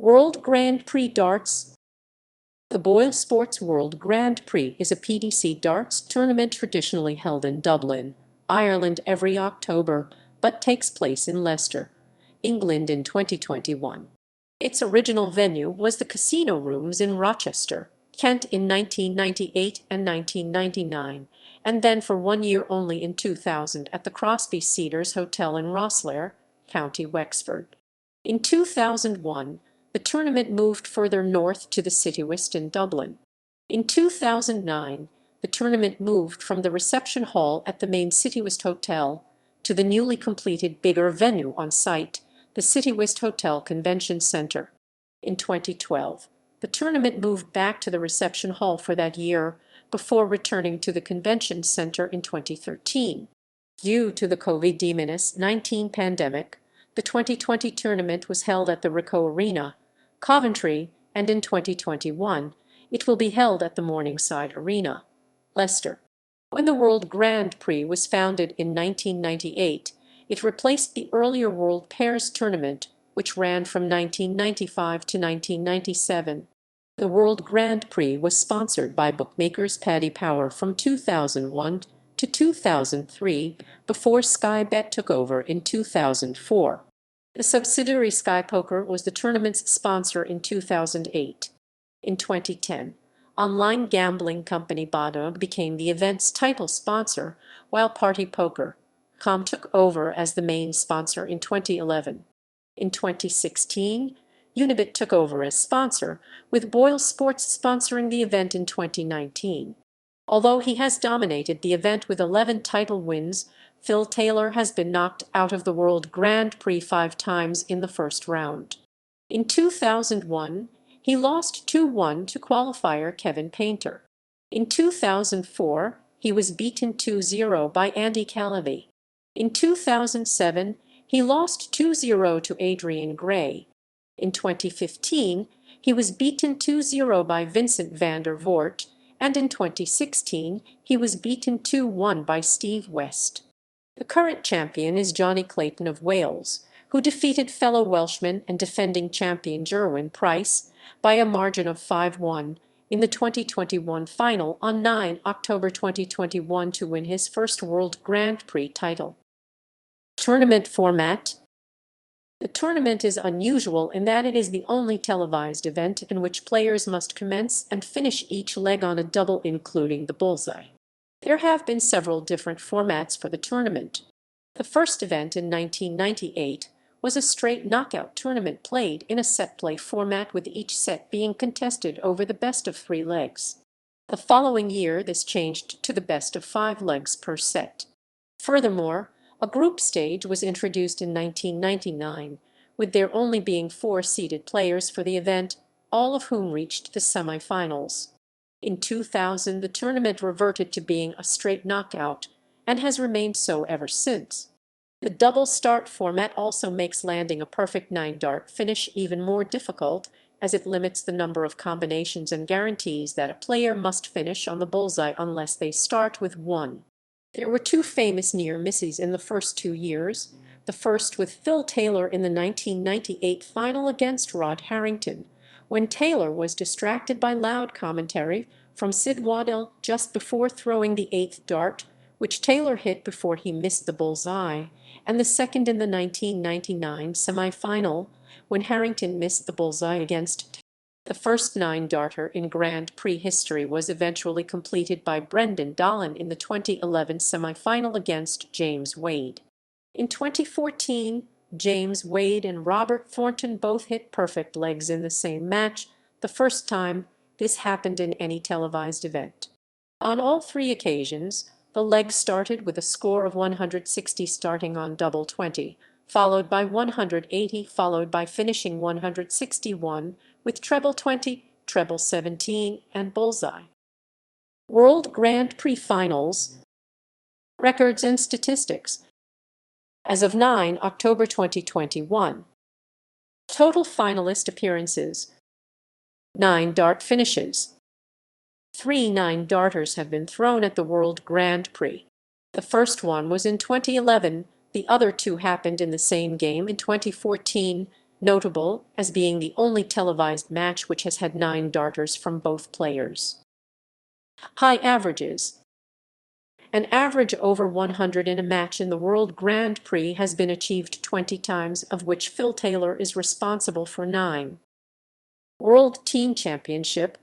World Grand Prix Darts. The BoyleSports World Grand Prix is a PDC darts tournament traditionally held in Dublin, Ireland every October, but takes place in Leicester, England in 2021. Its original venue was the Casino Rooms in Rochester, Kent in 1998 and 1999, and then for 1 year only in 2000 at the Crosbie Cedars Hotel in Rosslare, County Wexford. In 2001, the tournament moved further north to the Citywest in Dublin. In 2009, the tournament moved from the reception hall at the main Citywest Hotel to the newly completed bigger venue on site, the Citywest Hotel Convention Centre. In 2012, the tournament moved back to the reception hall for that year before returning to the convention centre in 2013. Due to the COVID-19 pandemic, the 2020 tournament was held at the Ricoh Arena, Coventry, and in 2021, it will be held at the Morningside Arena, Leicester. When the World Grand Prix was founded in 1998, it replaced the earlier World Pairs Tournament, which ran from 1995 to 1997. The World Grand Prix was sponsored by bookmakers Paddy Power from 2001 to 2003, before Sky Bet took over in 2004. The subsidiary Sky Poker was the tournament's sponsor in 2008. In 2010, online gambling company Bodo became the event's title sponsor, while Party Poker.com took over as the main sponsor in 2011. In 2016, Unibet took over as sponsor, with BoyleSports sponsoring the event in 2019. Although he has dominated the event with 11 title wins, Phil Taylor has been knocked out of the World Grand Prix 5 times in the first round. In 2001, he lost 2-1 to qualifier Kevin Painter. In 2004, he was beaten 2-0 by Andy Callaby. In 2007, he lost 2-0 to Adrian Gray. In 2015, he was beaten 2-0 by Vincent van der Voort, and in 2016, he was beaten 2-1 by Steve West. The current champion is Johnny Clayton of Wales, who defeated fellow Welshman and defending champion Gerwyn Price by a margin of 5-1 in the 2021 final on 9 October 2021 to win his first World Grand Prix title. Tournament format. The tournament is unusual in that it is the only televised event in which players must commence and finish each leg on a double, including the bullseye. There have been several different formats for the tournament. The first event in 1998 was a straight knockout tournament played in a set play format, with each set being contested over the best of 3 legs. The following year, this changed to the best of 5 legs per set. Furthermore, a group stage was introduced in 1999, with there only being 4 seeded players for the event, all of whom reached the semifinals. In 2000, the tournament reverted to being a straight knockout, and has remained so ever since. The double start format also makes landing a perfect 9-dart finish even more difficult, as it limits the number of combinations and guarantees that a player must finish on the bullseye unless they start with 1. There were 2 famous near misses in the first 2 years, the first with Phil Taylor in the 1998 final against Rod Harrington, when Taylor was distracted by loud commentary from Sid Waddell just before throwing the 8th dart, which Taylor hit before he missed the bullseye, and the second in the 1999 semi-final, when Harrington missed the bullseye against Taylor. The first 9-darter in Grand Prix history was eventually completed by Brendan Dolan in the 2011 semi-final against James Wade. In 2014, James Wade and Robert Thornton both hit perfect legs in the same match, the first time this happened in any televised event. On all 3 occasions, the legs started with a score of 160 starting on double 20, followed by 180, followed by finishing 161, with treble 20, treble 17, and bullseye. World Grand Prix Finals. Records and statistics. As of 9 October 2021. Total finalist appearances. 9 dart finishes. 3 9-darters have been thrown at the World Grand Prix. The first one was in 2011, the other 2 happened in the same game in 2014, notable as being the only televised match which has had 9 darters from both players. High averages. An average over 100 in a match in the World Grand Prix has been achieved 20 times, of which Phil Taylor is responsible for 9. World Team Championship.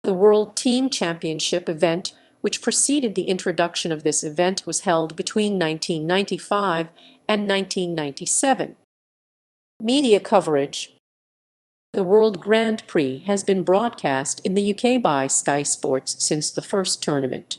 The World Team Championship event, which preceded the introduction of this event, was held between 1995 and 1997. Media coverage. The World Grand Prix has been broadcast in the UK by Sky Sports since the first tournament.